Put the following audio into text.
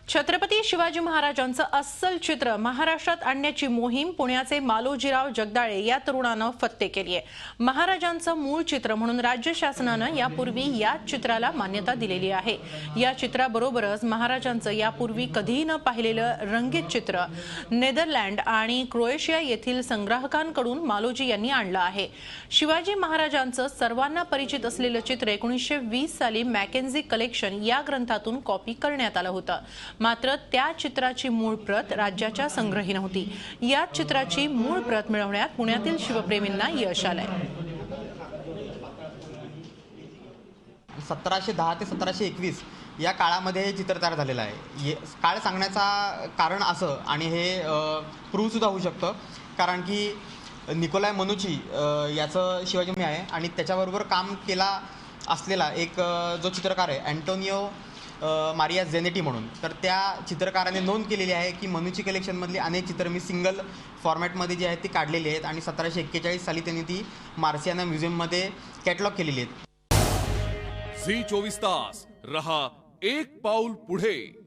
छत्रपती शिवाजी महाराजांचं अस्सल चित्र महाराष्ट्रात आणण्याची मोहीम पुण्याचे मालोजीराव जगदाळे या तरुणानं फत्ते केली आहे। महाराजांचं मूळ चित्र म्हणून राज्य शासनानं यापूर्वी या चित्राला मान्यता दिलेली आहे। या चित्राबरोबरच महाराजांचं यापूर्वी कधीही न पाहिलेलं रंगीत चित्र नेदरलँड आणि क्रोएशिया येथील संग्राहकांकडून मालोजी यांनी आणलं आहे। शिवाजी महाराजांचं सर्वांना परिचित असलेलं चित्र 1920 साली मॅकेन्झी कलेक्शन या ग्रंथातून कॉपी करण्यात आलं होतं। मात्र त्या चित्राची मूळ प्रत राज्याच्या संग्रही नव्हती। या चित्राची मूळ प्रत मिळवण्यात पुण्यातील शिवप्रेमींना यश आलंय। 1710 ते 1721 या काळामध्ये हे चित्र तयार झालेलं आहे। काळ सांगण्याचा कारण असं आणि हे प्रूव्ह सुद्धा होऊ शकतं कारण की निकोलाय मनुची याचं शिवाजी आहे आणि त्याच्याबरोबर काम केला असलेला एक जो चित्रकार आहे अँटोनियो मारिया झेनेटी म्हणून, तर त्या चित्रकाराने नोंद केलेली आहे की मनुची कलेक्शनमधली अनेक चित्र मी सिंगल फॉर्मॅटमध्ये जी आहेत ती काढलेली आहेत आणि 1741 साली त्यांनी ती मार्सियाना म्युझियममध्ये कॅटलॉग केलेली आहेत। झी 24 तास रहा एक पाऊल पुढे।